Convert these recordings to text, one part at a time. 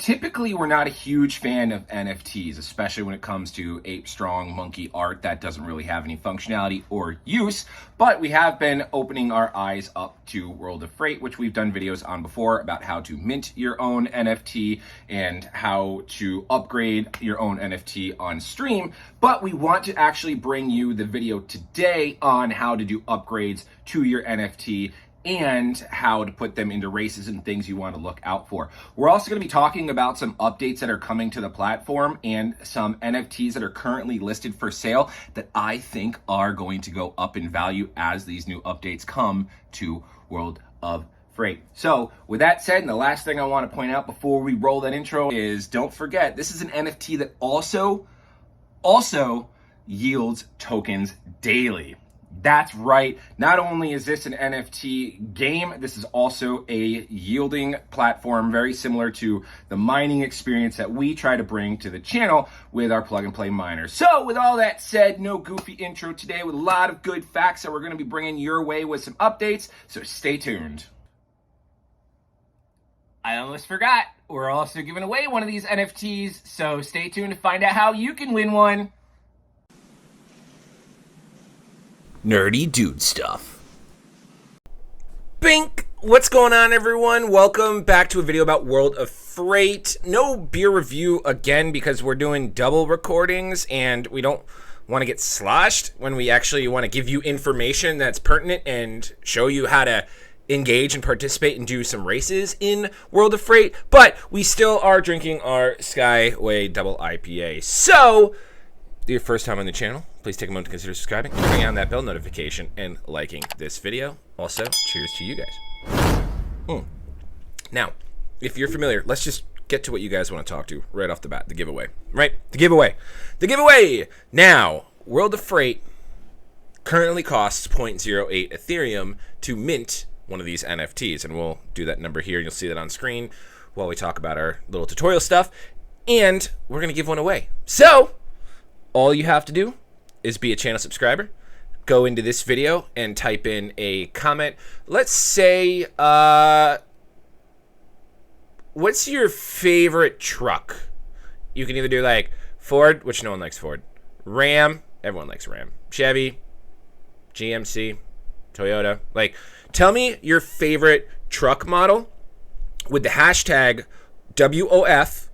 Typically, we're not a huge fan of NFTs, especially when it comes to ape strong monkey art that doesn't really have any functionality or use, but we have been opening our eyes up to World of Freight, which we've done videos on before about how to mint your own NFT and how to upgrade your own NFT on stream. But we want to actually bring you the video today on how to do upgrades to your NFT and how to put them into races and things you want to look out for. We're also going to be talking about some updates that are coming to the platform and some NFTs that are currently listed for sale that I think are going to go up in value as these new updates come to World of Freight. So with that said, and the last thing I want to point out before we roll that intro is don't forget, this is an NFT that also yields tokens daily. That's right. Not only is this an NFT game, this is also a yielding platform, very similar to the mining experience that we try to bring to the channel with our plug and play miners. So with all that said, no goofy intro today with a lot of good facts that we're going to be bringing your way with some updates. So stay tuned. I almost forgot. We're also giving away one of these NFTs. So stay tuned to find out how you can win one. Nerdy dude stuff. Bink! What's going on, everyone? Welcome back to a video about World of Freight. No beer review again because we're doing double recordings and we don't want to get sloshed when we actually want to give you information that's pertinent and show you how to engage and participate and do some races in World of Freight. But we still are drinking our Skyway Double IPA. So, your first time on the channel, please take a moment to consider subscribing, turning on that bell notification, and liking this video. Also, cheers to you guys. Now, if you're familiar, let's just get to what you guys want to talk to right off the bat, the giveaway, right? The giveaway. The giveaway! Now, World of Freight currently costs 0.08 Ethereum to mint one of these NFTs, and we'll do that number here, and you'll see that on screen while we talk about our little tutorial stuff, and we're going to give one away. So, all you have to do is be a channel subscriber, go into this video and type in a comment. Let's say, what's your favorite truck? You can either do like Ford, which no one likes Ford, Ram, everyone likes Ram, Chevy, GMC, Toyota. Like, tell me your favorite truck model with the hashtag WOF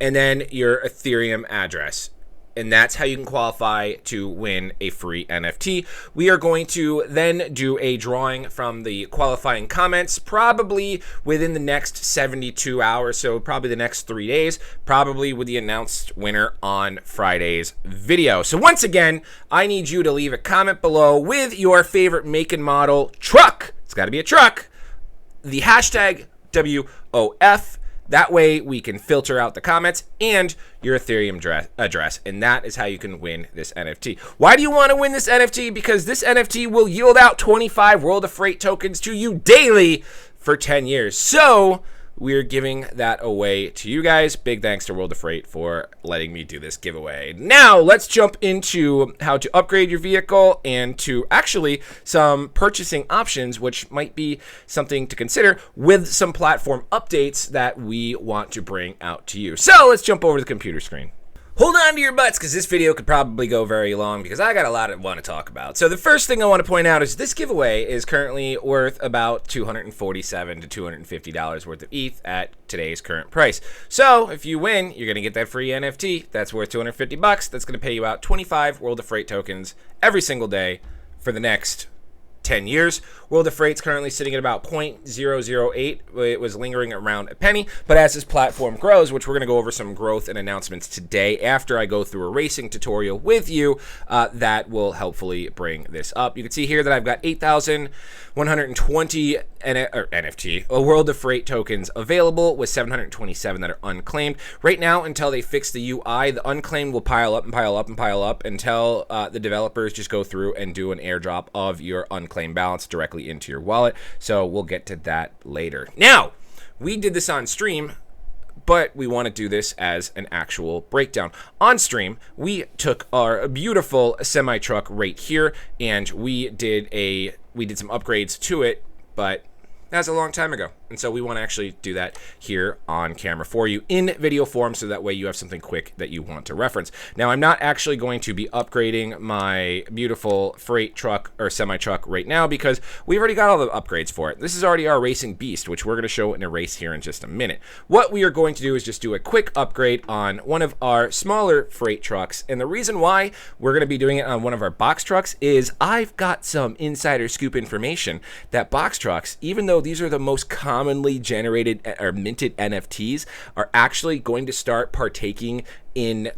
and then your Ethereum address. And that's how you can qualify to win a free NFT. We are going to then do a drawing from the qualifying comments, probably within the next 72 hours, so probably the next 3 days, probably with the announced winner on Friday's video. So once again, I need you to leave a comment below with your favorite make and model truck. It's got to be a truck. The hashtag WOF. That way we can filter out the comments and your Ethereum address, and that is how you can win this NFT. Why do you want to win this NFT? Because this NFT will yield out 25 World of Freight tokens to you daily for 10 years. So we're giving that away to you guys. Big thanks to World of Freight for letting me do this giveaway. Now, let's jump into how to upgrade your vehicle and to actually some purchasing options, which might be something to consider with some platform updates that we want to bring out to you. So let's jump over to the computer screen. Hold on to your butts because this video could probably go very long because I got a lot I want to talk about. So the first thing I want to point out is this giveaway is currently worth about $247 to $250 worth of ETH at today's current price. So if you win, you're going to get that free NFT. That's worth $250. That's going to pay you out 25 World of Freight tokens every single day for the next 10 years. World of Freight's currently sitting at about 0.008. It was lingering around a penny, but as this platform grows, which we're going to go over some growth and announcements today after I go through a racing tutorial with you, that will helpfully bring this up. You can see here that I've got 8,120 NFT, World of Freight tokens available with 727 that are unclaimed. Right now, until they fix the UI, the unclaimed will pile up and pile up and pile up until the developers just go through and do an airdrop of your unclaimed balance directly into your wallet. So we'll get to that later. Now, we did this on stream, but we want to do this as an actual breakdown. On stream, we took our beautiful semi-truck right here, and we did some upgrades to it, but that's a long time ago. And so we want to actually do that here on camera for you in video form, so that way you have something quick that you want to reference. Now, I'm not actually going to be upgrading my beautiful freight truck or semi-truck right now, because we've already got all the upgrades for it. This is already our racing beast, which we're going to show in a race here in just a minute. What we are going to do is just do a quick upgrade on one of our smaller freight trucks. And the reason why we're going to be doing it on one of our box trucks is I've got some insider scoop information that box trucks, even though these are the most commonly generated or minted NFTs, are actually going to start partaking in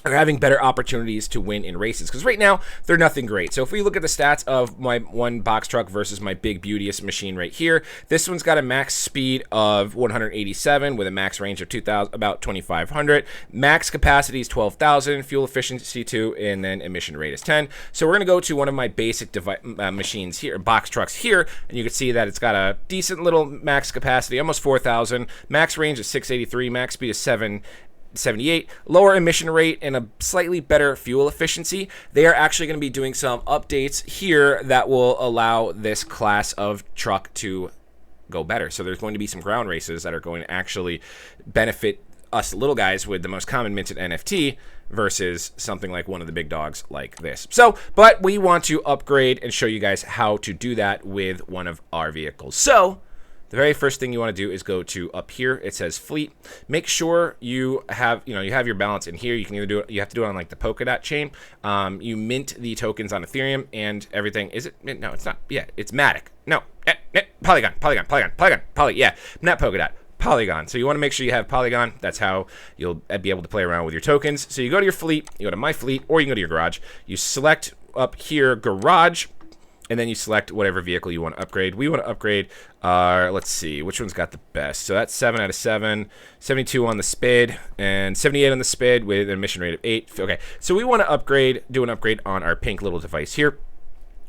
having better opportunities to win in races, because right now they're nothing great. So if we look at the stats of my one box truck versus my big beauteous machine right here, this one's got a max speed of 187 with a max range of 2,000, about 2,500. Max capacity is 12,000, fuel efficiency 2, and then emission rate is 10. So we're gonna go to one of my basic machines here, box trucks here, and you can see that it's got a decent little max capacity, almost 4,000. Max range is 683, max speed is 778, lower emission rate, and a slightly better fuel efficiency. They are actually going to be doing some updates here that will allow this class of truck to go better. So there's going to be some ground races that are going to actually benefit us little guys with the most common minted NFT versus something like one of the big dogs like this. So, but we want to upgrade and show you guys how to do that with one of our vehicles. So the very first thing you want to do is go to up here. It says fleet. Make sure you have, you have your balance in here. You can either do it, you have to do it on like the Polkadot chain. You mint the tokens on Ethereum and everything. Is it? No, it's not. Yeah, it's Matic. No, Polygon, yeah, not Polkadot. Polygon. So you want to make sure you have Polygon. That's how you'll be able to play around with your tokens. So you go to your fleet, you go to my fleet, or you can go to your garage. You select up here garage, and then you select whatever vehicle you want to upgrade. We want to upgrade our, let's see, which one's got the best? So that's 7 out of 7, 72 on the SPID, and 78 on the SPID with an emission rate of 8. Okay, so we want to upgrade, do an upgrade on our pink little device here.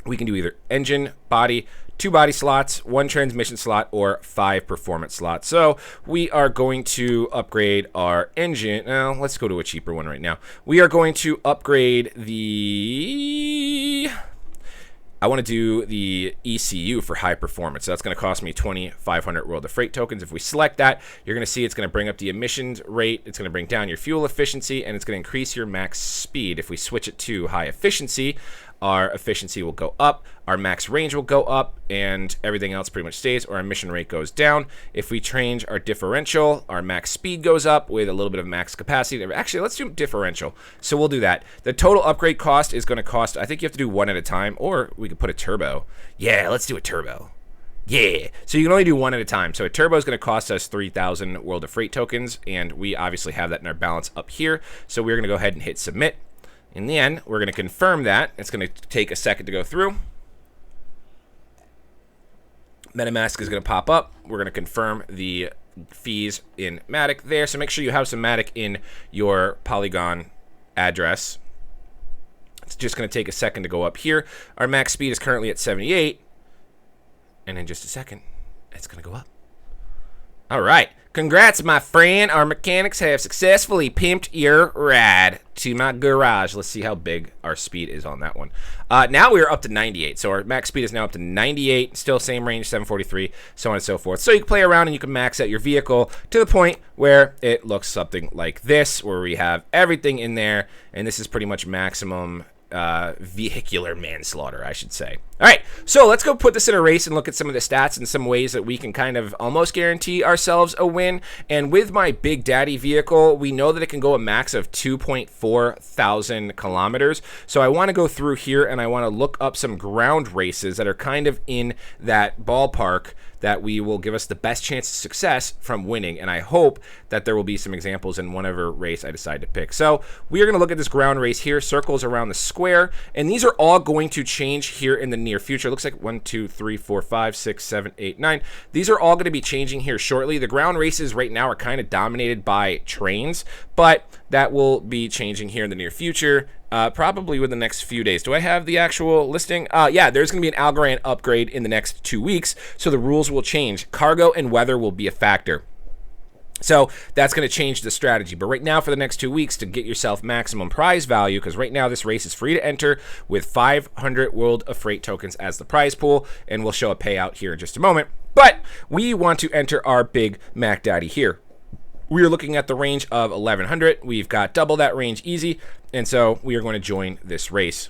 We can do either engine, body, 2 body slots, 1 transmission slot, or 5 performance slots. So we are going to upgrade our engine. Now, let's go to a cheaper one right now. We are going to upgrade the... I want to do the ECU for high performance. So that's going to cost me 2,500 World of Freight tokens. If we select that, you're going to see it's going to bring up the emissions rate. It's going to bring down your fuel efficiency, and it's going to increase your max speed. If we switch it to high efficiency, our efficiency will go up, our max range will go up, and everything else pretty much stays, or our emission rate goes down. If we change our differential, our max speed goes up with a little bit of max capacity. Actually, let's do differential. So we'll do that. The total upgrade cost is going to cost, I think you have to do 1 at a time, or we could put a turbo. Yeah, let's do a turbo. Yeah, so you can only do 1 at a time. So a turbo is going to cost us 3,000 World of Freight tokens, and we obviously have that in our balance up here. So we're going to go ahead and hit submit. In the end, we're going to confirm that. It's going to take a second to go through. MetaMask is going to pop up. We're going to confirm the fees in Matic there. So make sure you have some Matic in your Polygon address. It's just going to take a second to go up here. Our max speed is currently at 78. And in just a second, it's going to go up. All right. Congrats, my friend. Our mechanics have successfully pimped your ride to my garage. Let's see how big our speed is on that one. Now we're up to 98. So our max speed is now up to 98. Still same range, 743, so on and so forth. So you can play around and you can max out your vehicle to the point where it looks something like this, where we have everything in there. And this is pretty much maximum vehicular manslaughter, I should say. All right, so let's go put this in a race and look at some of the stats and some ways that we can kind of almost guarantee ourselves a win. And with my Big Daddy vehicle, we know that it can go a max of 2.4 thousand kilometers. So I want to go through here and I want to look up some ground races that are kind of in that ballpark that we will give us the best chance of success from winning. And I hope that there will be some examples in whatever race I decide to pick. So we are going to look at this ground race here, circles around the square, and these are all going to change here in the near future. It looks like 1, 2, 3, 4, 5, 6, 7, 8, 9. These are all going to be changing here shortly. The ground races right now are kind of dominated by trains, but that will be changing here in the near future. Probably within the next few days. Do I have the actual listing? Yeah, there's going to be an Algorand upgrade in the next 2 weeks, so the rules will change. Cargo and weather will be a factor. So that's going to change the strategy. But right now, for the next 2 weeks, to get yourself maximum prize value, because right now this race is free to enter with 500 World of Freight tokens as the prize pool, and we'll show a payout here in just a moment. But we want to enter our big Mac Daddy here. We are looking at the range of 1100. We've got double that range easy, and so we are going to join this race.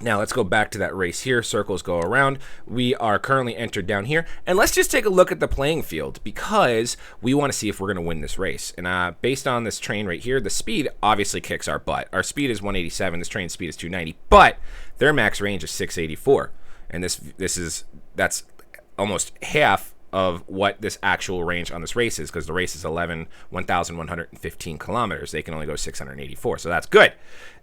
Now let's go back to that race here. Circles go around. We are currently entered down here, and let's just take a look at the playing field because we want to see if we're going to win this race. And based on this train right here, the speed obviously kicks our butt. Our speed is 187. This train's speed is 290, but their max range is 684, and that's almost half of what this actual range on this race is, because the race is 1,115 kilometers. They can only go 684, so that's good.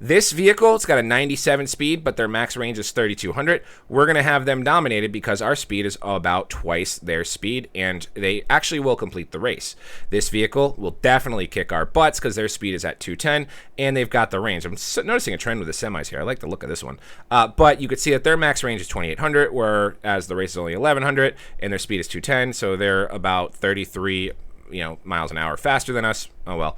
This vehicle, it's got a 97 speed, but their max range is 3,200. We're going to have them dominated because our speed is about twice their speed, and they actually will complete the race. This vehicle will definitely kick our butts because their speed is at 210, and they've got the range. I'm noticing a trend with the semis here. I like the look of this one. But you could see that their max range is 2,800, whereas the race is only 1,100, and their speed is 210, so they're about 33 miles an hour faster than us. Oh well.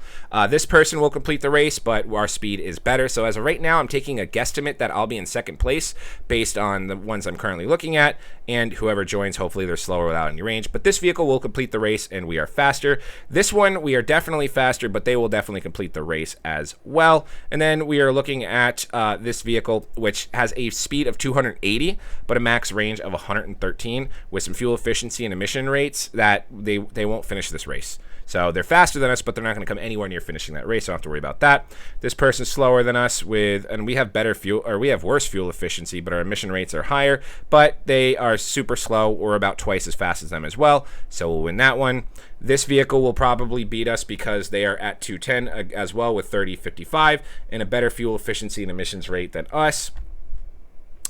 This person will complete the race, but our speed is better. So as of right now, I'm taking a guesstimate that I'll be in second place based on the ones I'm currently looking at, and whoever joins, hopefully they're slower without any range. But this vehicle will complete the race, and we are faster. This one, we are definitely faster, but they will definitely complete the race as well. And then we are looking at this vehicle, which has a speed of 280, but a max range of 113 with some fuel efficiency and emission rates that they won't finish this race. So they're faster than us, but they're not going to come anywhere near finishing that race. So I don't have to worry about that. This person's slower than us and we have better fuel, or we have worse fuel efficiency, but our emission rates are higher, but they are super slow. We're about twice as fast as them as well. So we'll win that one. This vehicle will probably beat us because they are at 210 as well with 3055 and a better fuel efficiency and emissions rate than us.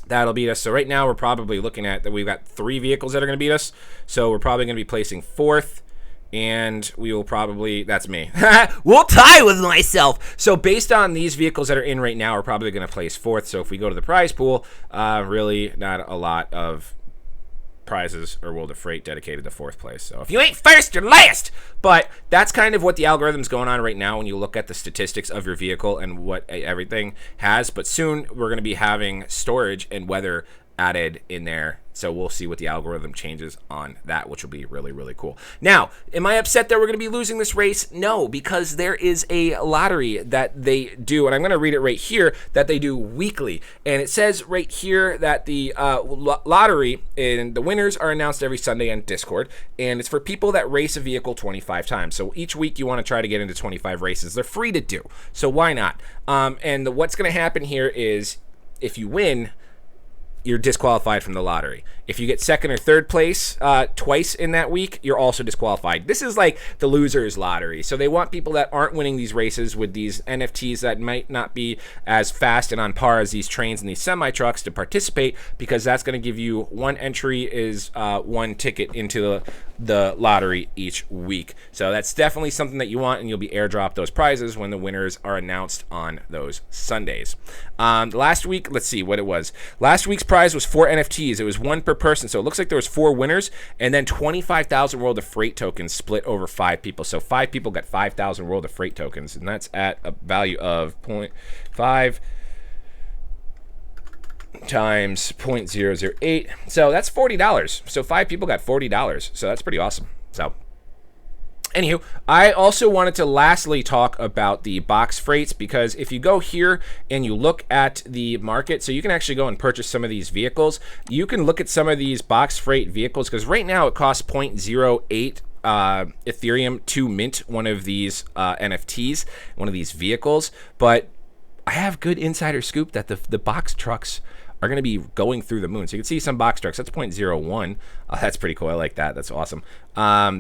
That'll beat us. So right now we're probably looking at that. We've got 3 vehicles that are going to beat us. So we're probably going to be placing 4th. And we will probably, that's me. We'll tie with myself. So based on these vehicles that are in right now, we're probably going to place 4th. So if we go to the prize pool, really not a lot of prizes or World of Freight dedicated to 4th place. So if you ain't first, you're last. But that's kind of what the algorithm's going on right now when you look at the statistics of your vehicle and what everything has. But soon we're going to be having storage and weather added in there, so we'll see what the algorithm changes on that, which will be really, really cool. Now, am I upset that we're going to be losing this race? No, because there is a lottery that they do, and I'm going to read it right here, that they do weekly, and it says right here that the lottery and the winners are announced every Sunday on Discord, and it's for people that race a vehicle 25 times. So each week you want to try to get into 25 races. They're free to do, so why not? And what's going to happen here is if you win, you're disqualified from the lottery. If you get second or third place twice in that week, you're also disqualified. This is like the loser's lottery. So they want people that aren't winning these races with these NFTs that might not be as fast and on par as these trains and these semi-trucks to participate, because that's going to give you one entry is one ticket into the lottery each week. So that's definitely something that you want, and you'll be airdropped those prizes when the winners are announced on those Sundays. Last week, let's see what it was. Last week's prize was 4 NFTs. It was 1 per person, so it looks like there was 4 winners, and then 25,000 World of Freight tokens split over 5 people. So 5 people got 5,000 World of Freight tokens, and that's at a value of 0.5 times 0.008. So that's $40. So 5 people got $40. So that's pretty awesome. So anywho, I also wanted to lastly talk about the box freights, because if you go here and you look at the market, so you can actually go and purchase some of these vehicles. You can look at some of these box freight vehicles, because right now it costs 0.08 Ethereum to mint one of these NFTs, one of these vehicles. But I have good insider scoop that the box trucks are going to be going through the moon. So you can see some box trucks. That's 0.01. That's pretty cool. I like that. That's awesome.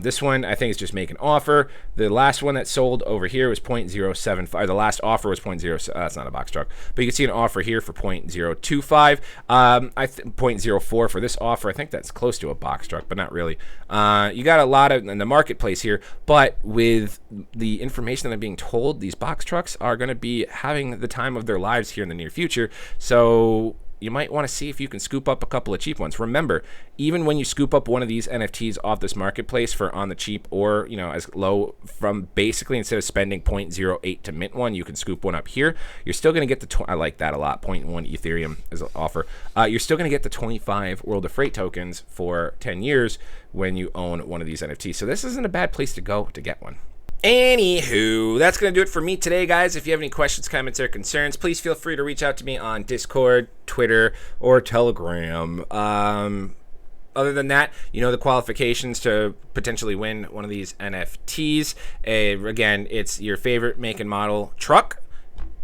This one, I think, is just make an offer. The last one that sold over here was 0.075. The last offer was 0.0. That's not a box truck. But you can see an offer here for 0.025. 0.04 for this offer. I think that's close to a box truck, but not really. You got a lot in the marketplace here. But with the information that I'm being told, these box trucks are going to be having the time of their lives here in the near future. So you might want to see if you can scoop up a couple of cheap ones. Remember, even when you scoop up one of these NFTs off this marketplace for on the cheap, or as low from basically, instead of spending 0.08 to mint one, you can scoop one up here. You're still going to get the I like that a lot. 0.1 Ethereum is an offer. You're still going to get the 25 World of Freight tokens for 10 years when you own one of these NFTs. So this isn't a bad place to go to get one. Anywho, that's going to do it for me today, guys. If you have any questions, comments, or concerns, please feel free to reach out to me on Discord, Twitter, or Telegram. Other than that, the qualifications to potentially win one of these NFTs. Again, it's your favorite make and model truck,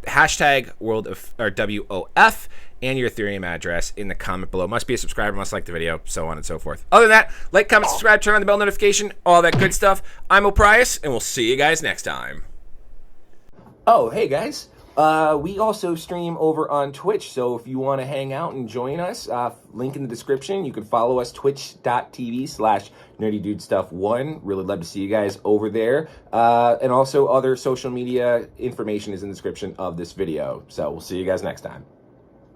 hashtag World of, or WOF, and your Ethereum address in the comment below. Must be a subscriber, must like the video, so on and so forth. Other than that, like, comment, subscribe, turn on the bell notification, all that good stuff. I'm O'Prius, and we'll see you guys next time. Oh, hey guys. We also stream over on Twitch, so if you want to hang out and join us, link in the description. You can follow us, twitch.tv/nerdydudestuff1. Really love to see you guys over there. And also other social media information is in the description of this video. So we'll see you guys next time.